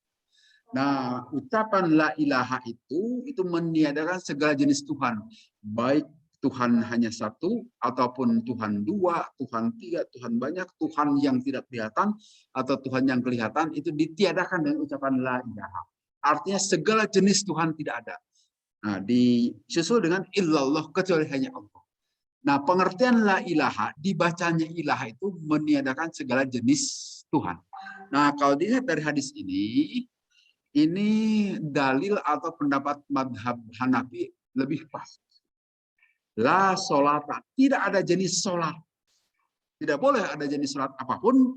Nah, ucapan la ilaha itu meniadakan segala jenis Tuhan. Baik Tuhan hanya satu, ataupun Tuhan dua, Tuhan tiga, Tuhan banyak, Tuhan yang tidak kelihatan, atau Tuhan yang kelihatan, itu ditiadakan dengan ucapan la ilaha. Artinya segala jenis Tuhan tidak ada. Nah, disusul dengan illallah, kecuali hanya Allah. Nah, pengertian la ilaha, dibacanya ilaha itu meniadakan segala jenis Tuhan. Nah, kalau dilihat dari hadis ini dalil atau pendapat madhab Hanafi lebih pas. La sholata, tidak ada jenis sholat. Tidak boleh ada jenis sholat apapun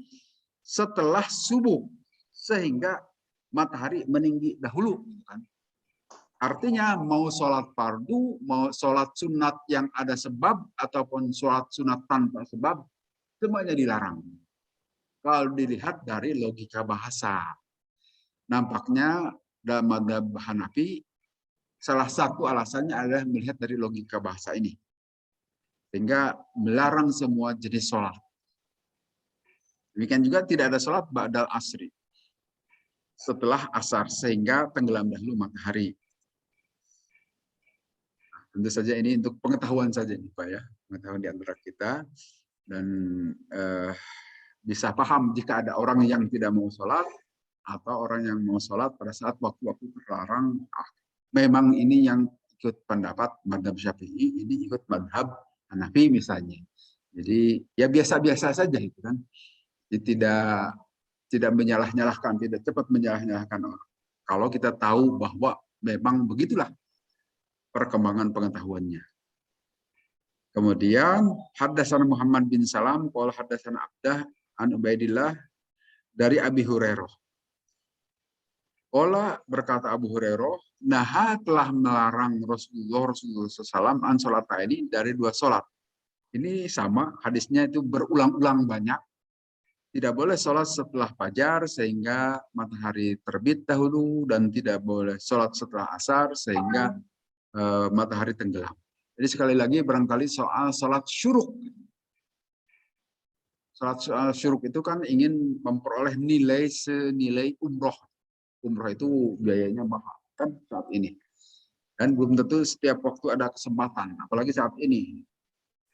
setelah subuh, sehingga matahari meninggi dahulu. Artinya mau sholat fardu, mau sholat sunat yang ada sebab, ataupun sholat sunat tanpa sebab, semuanya dilarang. Kalau dilihat dari logika bahasa. Nampaknya dalam mazhab Hanafi, salah satu alasannya adalah melihat dari logika bahasa ini. Sehingga melarang semua jenis sholat. Demikian juga tidak ada sholat ba'dal asri, setelah asar, sehingga tenggelam dahulu matahari. Tentu saja ini untuk pengetahuan saja nih Pak ya, pengetahuan di antara kita, dan bisa paham jika ada orang yang tidak mau sholat atau orang yang mau sholat pada saat waktu-waktu terlarang. Memang ini yang ikut pendapat madhab Syafi'i, ini ikut madhab Hanafi misalnya. Jadi ya biasa-biasa saja itu kan. Jadi tidak menyalah-nyalahkan, tidak cepat menyalah-nyalahkan orang. Kalau kita tahu bahwa memang begitulah perkembangan pengetahuannya. Kemudian haddatsana Muhammad bin Salam qala haddatsana Abdah an Ubaidillah dari Abi Hurairah. Qala berkata Abu Hurairah, nah telah melarang Rasulullah SAW an salat ini dari dua salat. Ini sama, hadisnya itu berulang-ulang banyak. Tidak boleh sholat setelah fajar sehingga matahari terbit dahulu, dan tidak boleh sholat setelah asar sehingga matahari tenggelam. Jadi sekali lagi barangkali soal sholat syuruk. Sholat syuruk itu kan ingin memperoleh nilai senilai umroh. Umroh itu biayanya mahal kan saat ini. Dan belum tentu setiap waktu ada kesempatan, apalagi saat ini.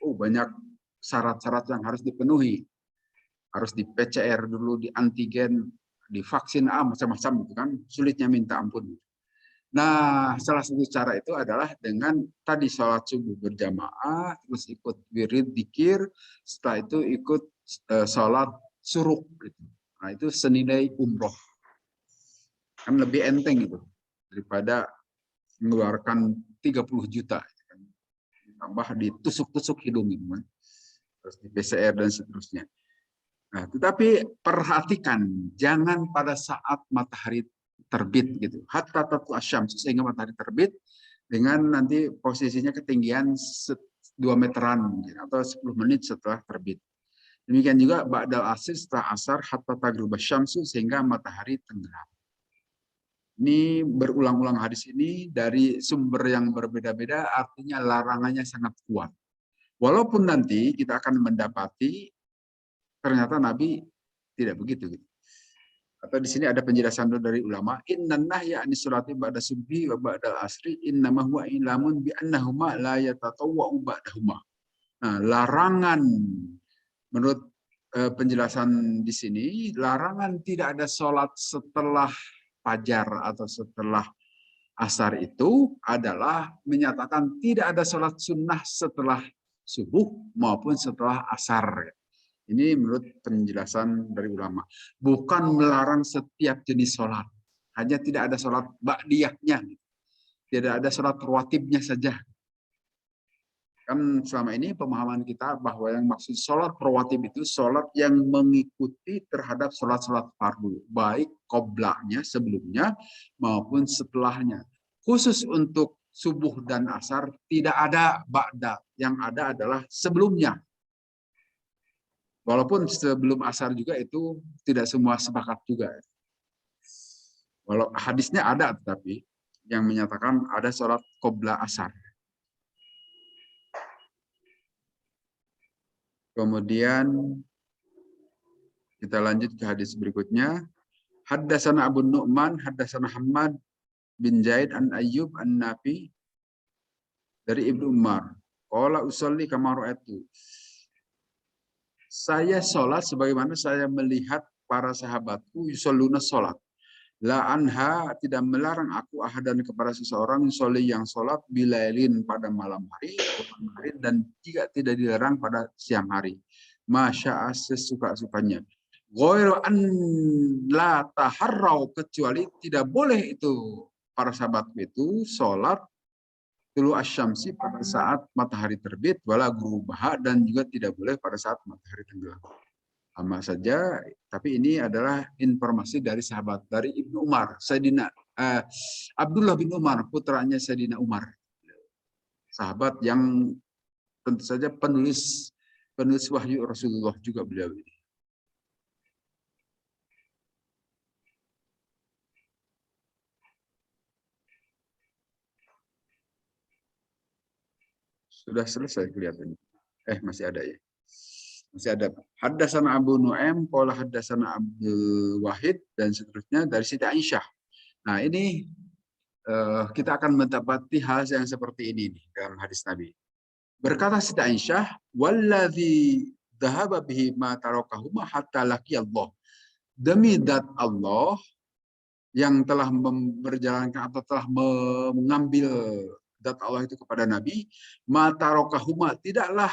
Banyak syarat-syarat yang harus dipenuhi. Harus di PCR dulu, di antigen, di vaksin macam-macam gitu kan, sulitnya minta ampun. Nah, salah satu cara itu adalah dengan tadi sholat subuh berjamaah, terus ikut wirid dikir, setelah itu ikut sholat suruk gitu. Nah, itu senilai umroh. Kan lebih enteng itu daripada mengeluarkan 30 juta kan. Ditambah ditusuk-tusuk hidung gitu kan. Terus di PCR dan seterusnya. Nah, tetapi perhatikan, jangan pada saat matahari terbit gitu. Hatta tatlu asyams, sehingga matahari terbit dengan nanti posisinya ketinggian 2 meteran atau 10 menit setelah terbit. Demikian juga ba'dal asr, setelah asar, hatta taghrib asyamsu, sehingga matahari tenggelam. Ini berulang-ulang hadis ini dari sumber yang berbeda-beda, artinya larangannya sangat kuat. Walaupun nanti kita akan mendapati ternyata Nabi tidak begitu. Atau di sini ada penjelasan dari ulama, innan nahya anis salati ba'da subhi wa ba'da asri innama huwa ilamun bi annahuma la yatatawwa'u ba'dahuma. Nah, larangan menurut penjelasan di sini, larangan tidak ada sholat setelah fajar atau setelah asar itu adalah menyatakan tidak ada sholat sunnah setelah subuh maupun setelah asar. Ini menurut penjelasan dari ulama. Bukan melarang setiap jenis sholat. Hanya tidak ada sholat ba'diyahnya. Tidak ada sholat rawatibnya saja. Kan selama ini pemahaman kita bahwa yang maksud sholat rawatib itu sholat yang mengikuti terhadap sholat-sholat fardu. Baik qoblanya sebelumnya maupun setelahnya. Khusus untuk subuh dan asar tidak ada ba'da. Yang ada adalah sebelumnya. Walaupun sebelum asar juga itu tidak semua sepakat juga. Walau hadisnya ada, tetapi yang menyatakan ada sholat qobla asar. Kemudian kita lanjut ke hadis berikutnya. Haddatsana Abu Nu'man, haddatsana Hammad bin Zaid an Ayyub an Nafi dari Ibnu Umar. Qala usolli kama ra'aitu. Saya sholat sebagaimana saya melihat para sahabatku yusalluna sholat. La anha tidak melarang aku ahadan kepada seseorang soli yang sholat bilailin pada malam hari dan jika tidak dilarang pada siang hari. Masya sesuka-sukanya. Ghairu an la taharrau, kecuali tidak boleh itu para sahabatku itu sholat tulu asyamsi pada saat matahari terbit, wala gurubaha, dan juga tidak boleh pada saat matahari tenggelam. Sama saja, tapi ini adalah informasi dari sahabat, dari Ibnu Umar, Sayyidina Abdullah bin Umar, putranya Sayyidina Umar. Sahabat yang tentu saja penulis wahyu Rasulullah juga beliau ini. Sudah selesai kelihatannya. Masih ada ya. Masih ada. Haddatsana Abu Nu'aim, qala haddatsana Abdul Wahid, dan seterusnya dari Siti Aisyah. Nah, ini kita akan mendapati hal yang seperti ini nih, dalam hadis Nabi. Berkata Siti Aisyah, "Wallazi dhahaba bihi ma tarakahuma hatta laqiyallah." Demi zat Allah yang telah berjalankan atau telah mengambil zat Allah itu kepada Nabi, ma tarakahuma, tidaklah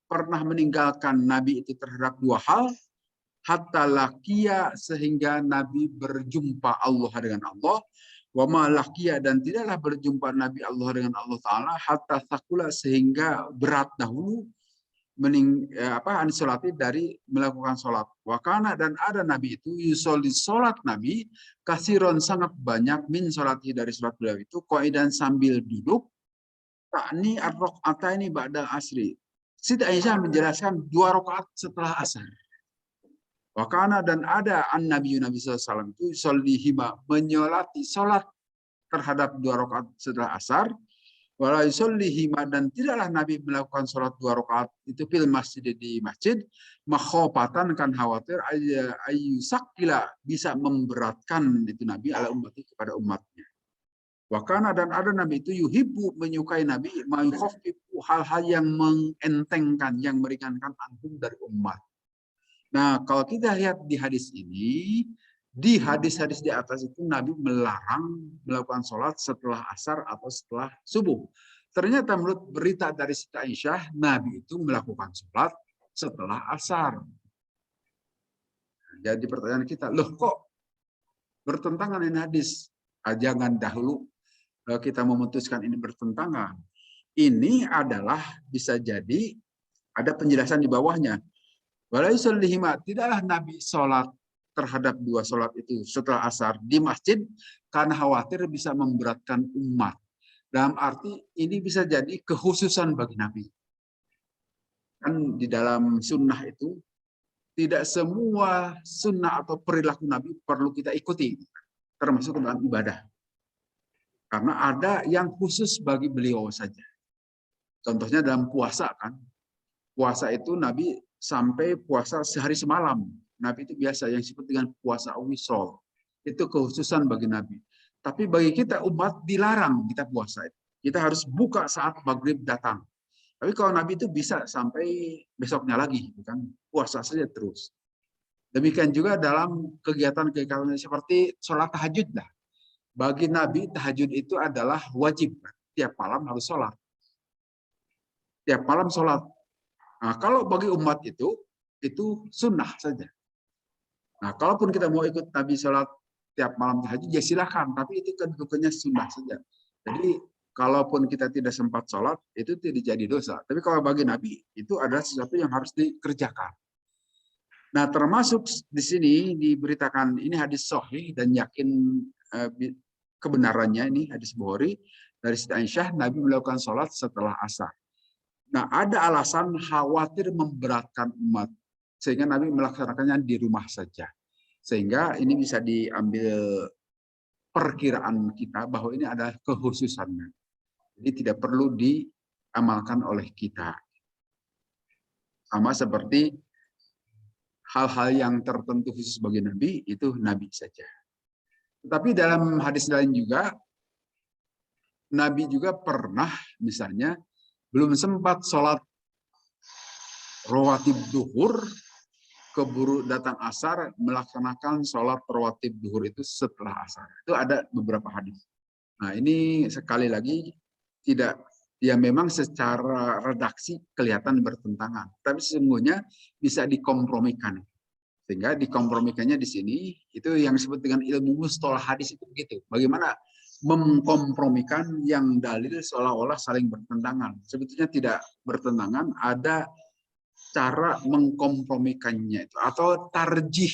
pernah meninggalkan Nabi itu terhadap dua hal, hatta laqiya sehingga Nabi berjumpa Allah dengan Allah, wa ma laqiya dan tidaklah berjumpa Nabi Allah dengan Allah Taala, hatta sakula sehingga berat dahulu ansolati dari melakukan sholat. Wakana dan ada Nabi itu yusolli sholat Nabi kasiron sangat banyak min sholati dari sholat beliau itu qaidan sambil duduk takni ar-raq'ataini ba'da asri. Siti Aisyah menjelaskan 2 rakaat setelah asar. Wakana dan ada an Nabi SAW itu sholihima menyolati sholat terhadap 2 rakaat setelah asar. Wala yusallihima dan tidaklah Nabi melakukan sholat 2 rakaat itu fil masjid di masjid makhofatan kan khawatir ayyusakila bisa memberatkan itu Nabi ala ummati kepada umatnya. Wakana dan ada Nabi itu yuhibbu menyukai Nabi mayukhafifu hal-hal yang mengentengkan yang meringankan antum dari umat. Nah, kalau kita lihat di hadis ini, di hadis-hadis di atas itu Nabi melarang melakukan sholat setelah asar atau setelah subuh. Ternyata menurut berita dari Siti Aisyah, Nabi itu melakukan sholat setelah asar. Jadi pertanyaan kita, loh kok bertentangan ini hadis? Jangan dahulu kita memutuskan ini bertentangan. Ini adalah bisa jadi ada penjelasan di bawahnya. Tidaklah Nabi sholat terhadap 2 sholat itu setelah asar di masjid karena khawatir bisa memberatkan umat. Dalam arti ini bisa jadi kekhususan bagi Nabi. Kan di dalam sunnah itu tidak semua sunnah atau perilaku Nabi perlu kita ikuti, termasuk dalam ibadah. Karena ada yang khusus bagi beliau saja. Contohnya dalam puasa kan. Puasa itu Nabi sampai puasa sehari semalam. Nabi itu biasa yang disebut dengan puasa wisol. Itu kekhususan bagi Nabi. Tapi bagi kita umat dilarang kita puasa. Kita harus buka saat maghrib datang. Tapi kalau Nabi itu bisa sampai besoknya lagi, bukan puasa saja terus. Demikian juga dalam kegiatan-kegiatan seperti sholat tahajud lah. Bagi Nabi tahajud itu adalah wajib. Tiap malam harus sholat. Tiap malam sholat. Nah, kalau bagi umat itu sunnah saja. Nah, kalaupun kita mau ikut Nabi sholat tiap malam tahajud, ya silakan. Tapi itu kan hukumnya sunnah saja. Jadi, kalaupun kita tidak sempat sholat, itu tidak jadi dosa. Tapi kalau bagi Nabi, itu adalah sesuatu yang harus dikerjakan. Nah, termasuk di sini diberitakan, ini hadis sahih dan yakin kebenarannya, ini hadis Bukhari, dari Siti Aisyah, Nabi melakukan sholat setelah asar. Nah, ada alasan khawatir memberatkan umat. Sehingga Nabi melaksanakannya di rumah saja. Sehingga ini bisa diambil perkiraan kita bahwa ini adalah kekhususannya. Jadi tidak perlu diamalkan oleh kita. Sama seperti hal-hal yang tertentu khusus bagi Nabi, itu Nabi saja. Tetapi dalam hadis lain juga, Nabi juga pernah misalnya belum sempat sholat rawatib duhur, keburu datang asar, melaksanakan sholat rawatib duhur itu setelah asar. Itu ada beberapa hadis. Nah, ini sekali lagi tidak, ya memang secara redaksi kelihatan bertentangan, tapi sesungguhnya bisa dikompromikan. Sehingga dikompromikannya di sini itu yang disebut dengan ilmu mustalah hadis itu begitu. Bagaimana mengkompromikan yang dalil seolah-olah saling bertentangan. Sebetulnya tidak bertentangan, ada cara mengkompromikannya itu atau tarjih.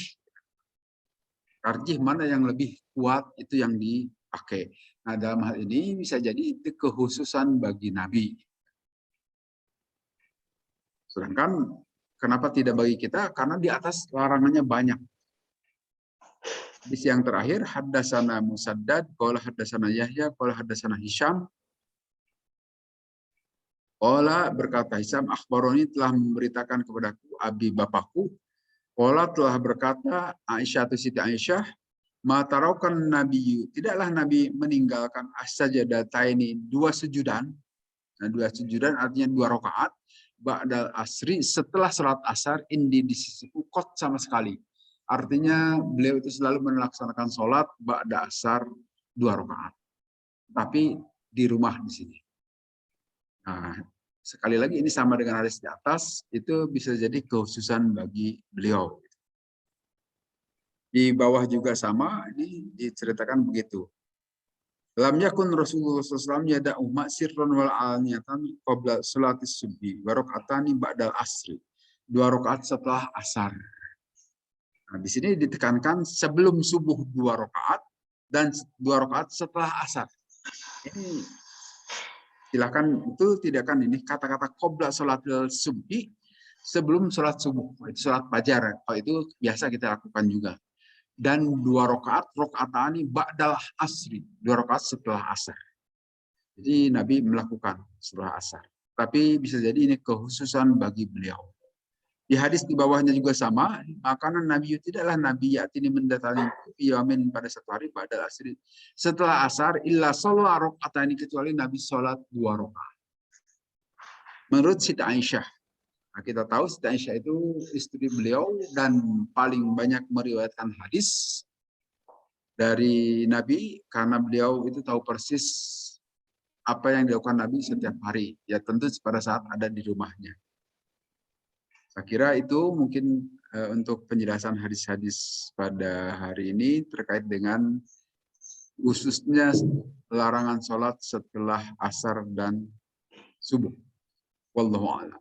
Tarjih mana yang lebih kuat itu yang dipakai. Nah, dalam hal ini bisa jadi itu kekhususan bagi Nabi. Sedangkan kenapa tidak bagi kita? Karena di atas larangannya banyak. Di yang terakhir, haddatsana Musaddad, qala haddatsana Yahya, qala haddatsana Hisham. Qala berkata Hisham, akhbaroni telah memberitakan kepadaku abi bapakku. Qala telah berkata Aisyah tu Siti Aisyah, ma taraukan Nabi, tidaklah Nabi meninggalkan as-sajadataini 2 sujudan. Nah, 2 sujudan artinya 2 rakaat ba'dal asri setelah salat asar indi di sisi ukot sama sekali. Artinya beliau itu selalu melaksanakan sholat ba'da asar 2 rakaat. Tapi di rumah di sini. Nah, sekali lagi ini sama dengan hadis di atas, itu bisa jadi kekhususan bagi beliau. Di bawah juga sama, ini diceritakan begitu. Lam yakun Rasulullah SAW yada'u ma'sirron wal alniyatan qabla sholatis subhi wa raka'atani ba'dal asri. 2 rakaat setelah asar. Nah, di sini ditekankan sebelum subuh 2 rakaat dan 2 rakaat setelah asar. Ini silakan itu tidak kan ini kata-kata qabla sholatil subhi sebelum sholat subuh, itu sholat fajar. Oh, itu biasa kita lakukan juga. Dan 2 rakaatani ba'dal asri, 2 rakaat setelah asar. Jadi Nabi melakukan setelah asar. Tapi bisa jadi ini kekhususan bagi beliau. Di hadis di bawahnya juga sama, makanan Nabi tidaklah Nabi yakni mendatangi yamin pada satu hari ba'dal asri setelah asar illa sholat rakaat ini kecuali Nabi sholat 2 rakaat. Menurut Siti Aisyah, nah, kita tahu Siti Aisyah itu istri beliau dan paling banyak meriwayatkan hadis dari Nabi karena beliau itu tahu persis apa yang dilakukan Nabi setiap hari. Ya tentu pada saat ada di rumahnya. Saya kira itu mungkin untuk penjelasan hadis-hadis pada hari ini terkait dengan khususnya larangan sholat setelah asar dan subuh. Wallahu a'lam.